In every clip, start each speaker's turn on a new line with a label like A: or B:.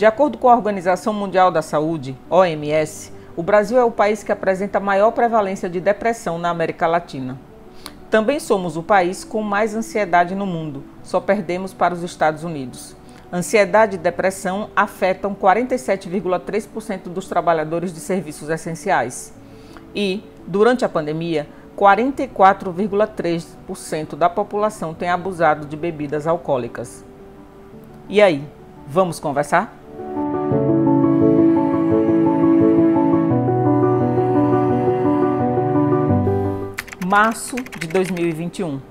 A: De acordo com a Organização Mundial da Saúde, OMS, o Brasil é o país que apresenta a maior prevalência de depressão na América Latina. Também somos o país com mais ansiedade no mundo, só perdemos para os Estados Unidos. Ansiedade e depressão afetam 47,3% dos trabalhadores de serviços essenciais. E, durante a pandemia, 44,3% da população tem abusado de bebidas alcoólicas. E aí, vamos conversar? Março de 2021.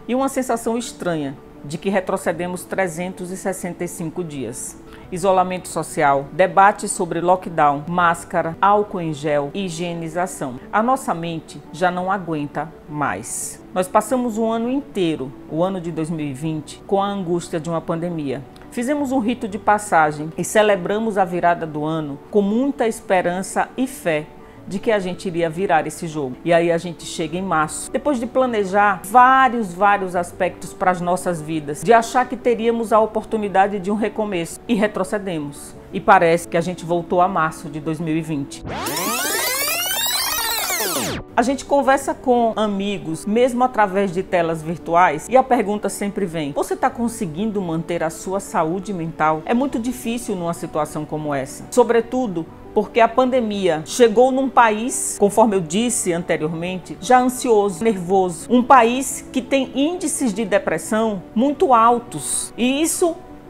A: E uma sensação estranha de que retrocedemos 365 dias. Isolamento social, debate sobre lockdown, máscara, álcool em gel e higienização. A nossa mente já não aguenta mais. Nós passamos um ano inteiro, o ano de 2020, com a angústia de uma pandemia. Fizemos um rito de passagem e celebramos a virada do ano com muita esperança e fé de que a gente iria virar esse jogo. E aí a gente chega em março, depois de planejar vários aspectos para as nossas vidas, de achar que teríamos a oportunidade de um recomeço, e retrocedemos. E parece que a gente voltou a março de 2020. A gente conversa com amigos, mesmo através de telas virtuais, e a pergunta sempre vem: você está conseguindo manter a sua saúde mental? É muito difícil numa situação como essa, sobretudo porque a pandemia chegou num país, conforme eu disse anteriormente, já ansioso, nervoso. Um país que tem índices de depressão muito altos. E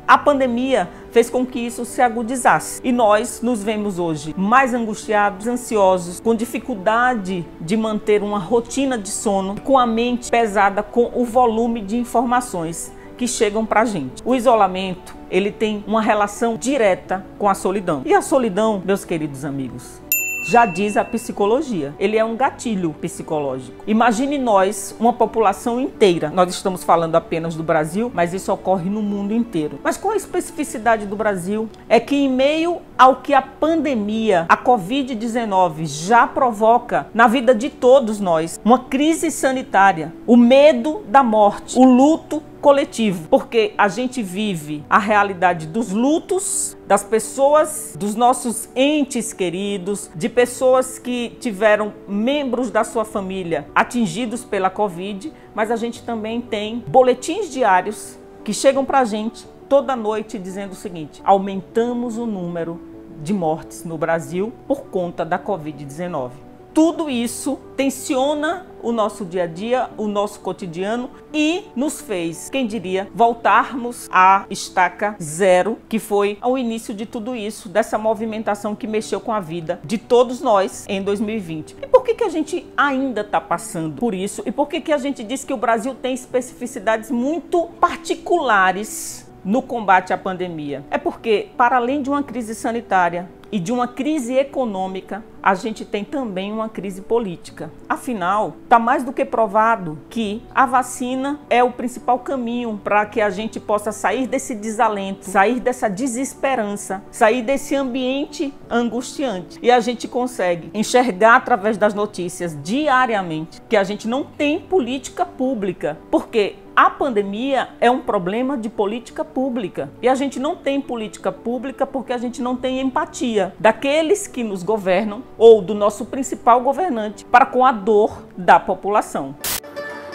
A: a pandemia fez com que isso se agudizasse. E nós nos vemos hoje mais angustiados, ansiosos, com dificuldade de manter uma rotina de sono, com a mente pesada com o volume de informações que chegam pra gente. O isolamento, ele tem uma relação direta com a solidão. E a solidão, meus queridos amigos, já diz a psicologia, ele é um gatilho psicológico. Imagine nós, uma população inteira. Nós estamos falando apenas do Brasil, mas isso ocorre no mundo inteiro. Mas qual a especificidade do Brasil? É que em meio ao que a pandemia, a Covid-19 já provoca na vida de todos nós, uma crise sanitária, o medo da morte, o luto coletivo, porque a gente vive a realidade dos lutos das pessoas, dos nossos entes queridos, de pessoas que tiveram membros da sua família atingidos pela Covid, mas a gente também tem boletins diários que chegam pra gente toda noite dizendo o seguinte: aumentamos o número de mortes no Brasil por conta da Covid-19. Tudo isso tensiona o nosso dia a dia, o nosso cotidiano, e nos fez, quem diria, voltarmos à estaca zero, que foi o início de tudo isso, dessa movimentação que mexeu com a vida de todos nós em 2020. E por que a gente ainda está passando por isso? E por que a gente diz que o Brasil tem especificidades muito particulares no combate à pandemia? É porque, para além de uma crise sanitária e de uma crise econômica, a gente tem também uma crise política. Afinal, está mais do que provado que a vacina é o principal caminho para que a gente possa sair desse desalento, sair dessa desesperança, sair desse ambiente angustiante. E a gente consegue enxergar através das notícias diariamente que a gente não tem política pública, porque a pandemia é um problema de política pública. E a gente não tem política pública porque a gente não tem empatia daqueles que nos governam ou do nosso principal governante para com a dor da população.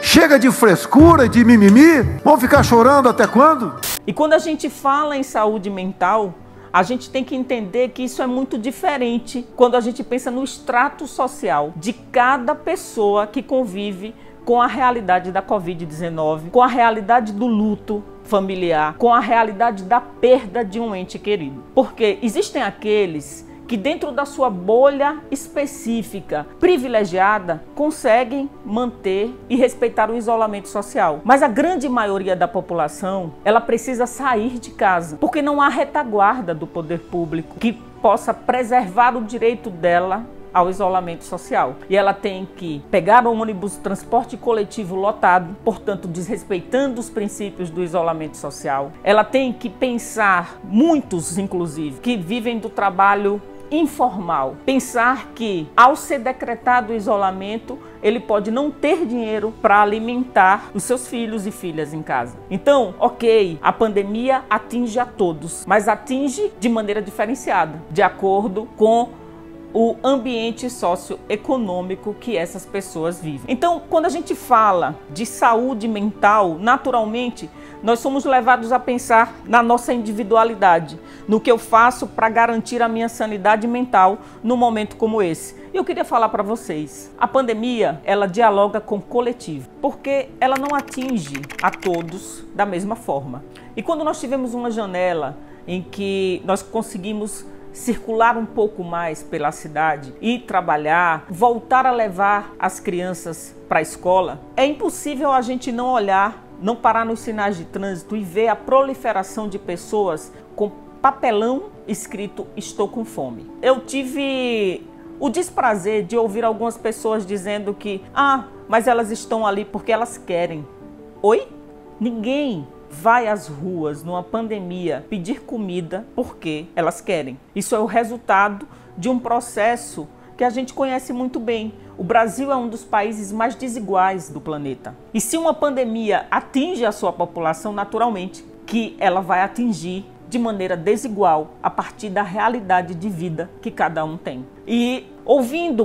B: Chega de frescura, de mimimi, vão ficar chorando até quando?
A: E quando a gente fala em saúde mental, a gente tem que entender que isso é muito diferente quando a gente pensa no extrato social de cada pessoa que convive com a realidade da Covid-19, com a realidade do luto familiar, com a realidade da perda de um ente querido. Porque existem aqueles que dentro da sua bolha específica, privilegiada, conseguem manter e respeitar o isolamento social. Mas a grande maioria da população, ela precisa sair de casa, porque não há retaguarda do poder público que possa preservar o direito dela ao isolamento social. E ela tem que pegar um ônibus, transporte coletivo lotado, portanto desrespeitando os princípios do isolamento social. Ela tem que pensar, muitos inclusive, que vivem do trabalho informal. Pensar que, ao ser decretado o isolamento, ele pode não ter dinheiro para alimentar os seus filhos e filhas em casa. Então, ok, a pandemia atinge a todos, mas atinge de maneira diferenciada, de acordo com o ambiente socioeconômico que essas pessoas vivem. Então, quando a gente fala de saúde mental, naturalmente, nós somos levados a pensar na nossa individualidade, no que eu faço para garantir a minha sanidade mental num momento como esse. E eu queria falar para vocês, a pandemia, ela dialoga com o coletivo, porque ela não atinge a todos da mesma forma. E quando nós tivemos uma janela em que nós conseguimos circular um pouco mais pela cidade, ir trabalhar, voltar a levar as crianças para a escola, é impossível a gente não olhar, não parar nos sinais de trânsito e ver a proliferação de pessoas com papelão escrito "estou com fome". Eu tive o desprazer de ouvir algumas pessoas dizendo que mas elas estão ali porque elas querem. Oi? Ninguém vai às ruas numa pandemia pedir comida porque elas querem. Isso é o resultado de um processo que a gente conhece muito bem. O Brasil é um dos países mais desiguais do planeta. E se uma pandemia atinge a sua população, naturalmente que ela vai atingir de maneira desigual a partir da realidade de vida que cada um tem. E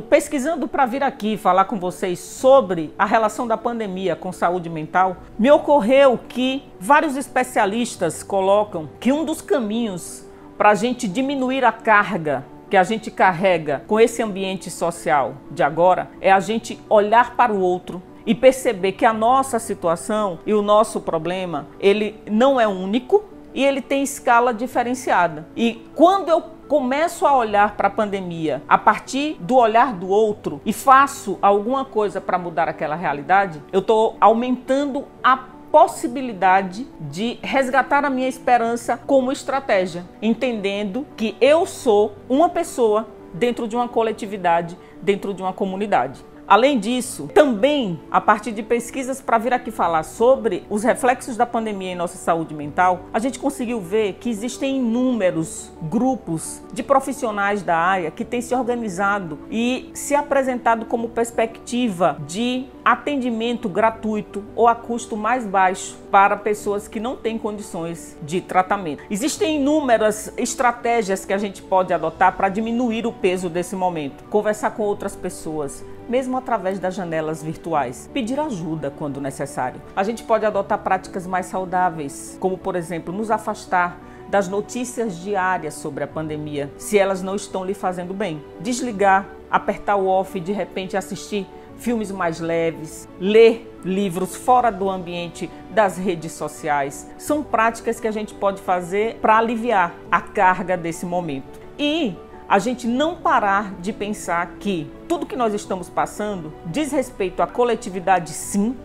A: pesquisando para vir aqui falar com vocês sobre a relação da pandemia com saúde mental, me ocorreu que vários especialistas colocam que um dos caminhos para a gente diminuir a carga que a gente carrega com esse ambiente social de agora é a gente olhar para o outro e perceber que a nossa situação e o nosso problema, ele não é único e ele tem escala diferenciada. E quando eu começo a olhar para a pandemia a partir do olhar do outro e faço alguma coisa para mudar aquela realidade, eu estou aumentando a possibilidade de resgatar a minha esperança como estratégia, entendendo que eu sou uma pessoa dentro de uma coletividade, dentro de uma comunidade. Além disso, também a partir de pesquisas para vir aqui falar sobre os reflexos da pandemia em nossa saúde mental, a gente conseguiu ver que existem inúmeros grupos de profissionais da área que têm se organizado e se apresentado como perspectiva de atendimento gratuito ou a custo mais baixo para pessoas que não têm condições de tratamento. Existem inúmeras estratégias que a gente pode adotar para diminuir o peso desse momento. Conversar com outras pessoas, mesmo através das janelas virtuais. Pedir ajuda quando necessário. A gente pode adotar práticas mais saudáveis, como, por exemplo, nos afastar das notícias diárias sobre a pandemia, se elas não estão lhe fazendo bem. Desligar, apertar o off e de repente assistir filmes mais leves, ler livros fora do ambiente das redes sociais. São práticas que a gente pode fazer para aliviar a carga desse momento. E a gente não parar de pensar que tudo que nós estamos passando diz respeito à coletividade, sim,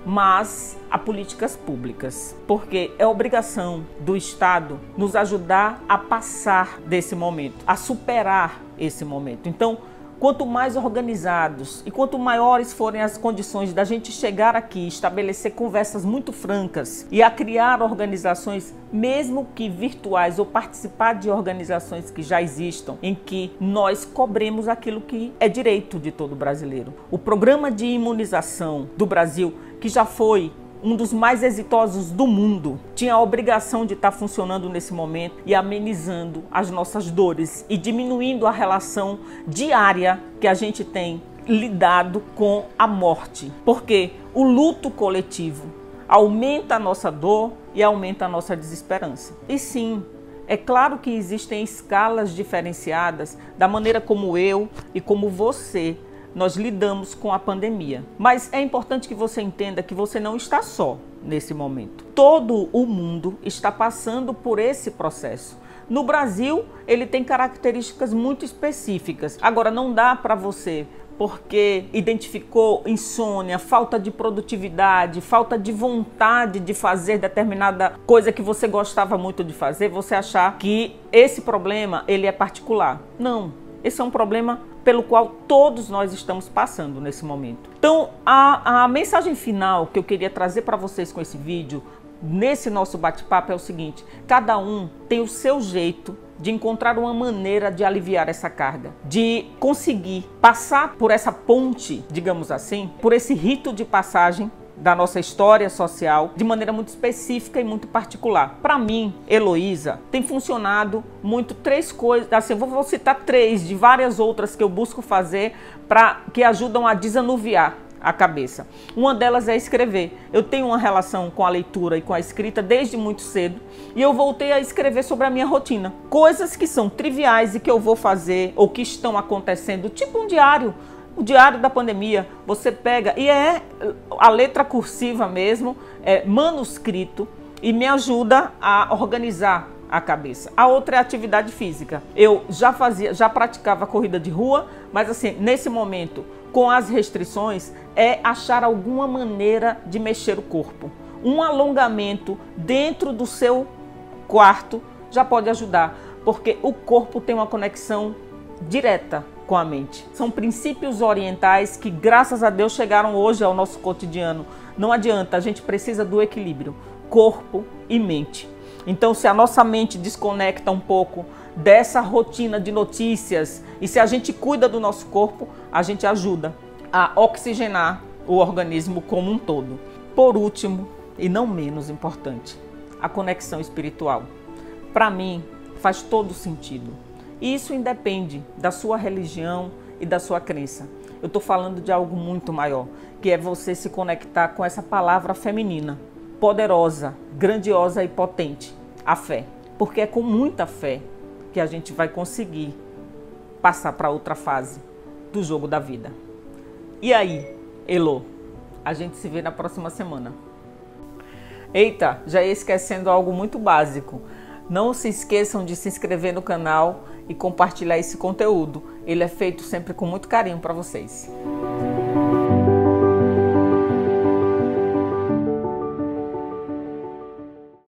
A: mas a políticas públicas, porque é obrigação do Estado nos ajudar a passar desse momento, a superar esse momento. Então, quanto mais organizados e quanto maiores forem as condições da gente chegar aqui, estabelecer conversas muito francas e a criar organizações, mesmo que virtuais, ou participar de organizações que já existam, em que nós cobremos aquilo que é direito de todo brasileiro. O programa de imunização do Brasil, que já foi um dos mais exitosos do mundo, tinha a obrigação de estar funcionando nesse momento e amenizando as nossas dores e diminuindo a relação diária que a gente tem lidado com a morte. Porque o luto coletivo aumenta a nossa dor e aumenta a nossa desesperança. E sim, é claro que existem escalas diferenciadas da maneira como eu e como você nós lidamos com a pandemia. Mas é importante que você entenda que você não está só nesse momento. Todo o mundo está passando por esse processo. No Brasil, ele tem características muito específicas. Agora, não dá para você, porque identificou insônia, falta de produtividade, falta de vontade de fazer determinada coisa que você gostava muito de fazer, você achar que esse problema ele é particular. Não, esse é um problema pelo qual todos nós estamos passando nesse momento. Então, a mensagem final que eu queria trazer para vocês com esse vídeo, nesse nosso bate-papo, é o seguinte: cada um tem o seu jeito de encontrar uma maneira de aliviar essa carga, de conseguir passar por essa ponte, digamos assim, por esse rito de passagem da nossa história social de maneira muito específica e muito particular. Para mim, Heloísa, tem funcionado muito 3 coisas, assim, vou citar 3 de várias outras que eu busco fazer que ajudam a desanuviar a cabeça. Uma delas é escrever. Eu tenho uma relação com a leitura e com a escrita desde muito cedo e eu voltei a escrever sobre a minha rotina. Coisas que são triviais e que eu vou fazer ou que estão acontecendo, tipo um diário. O diário da pandemia, você pega e é a letra cursiva mesmo, é manuscrito e me ajuda a organizar a cabeça. A outra é a atividade física. Eu já praticava corrida de rua, mas assim, nesse momento, com as restrições, é achar alguma maneira de mexer o corpo. Um alongamento dentro do seu quarto já pode ajudar, porque o corpo tem uma conexão direta com a mente. São princípios orientais que, graças a Deus, chegaram hoje ao nosso cotidiano. Não adianta, a gente precisa do equilíbrio, corpo e mente. Então, se a nossa mente desconecta um pouco dessa rotina de notícias e se a gente cuida do nosso corpo, a gente ajuda a oxigenar o organismo como um todo. Por último, e não menos importante, a conexão espiritual. Para mim, faz todo sentido. E isso independe da sua religião e da sua crença. Eu estou falando de algo muito maior, que é você se conectar com essa palavra feminina, poderosa, grandiosa e potente, a fé. Porque é com muita fé que a gente vai conseguir passar para outra fase do jogo da vida. E aí, Elo, a gente se vê na próxima semana. Eita, já ia esquecendo algo muito básico. Não se esqueçam de se inscrever no canal e compartilhar esse conteúdo. Ele é feito sempre com muito carinho para vocês.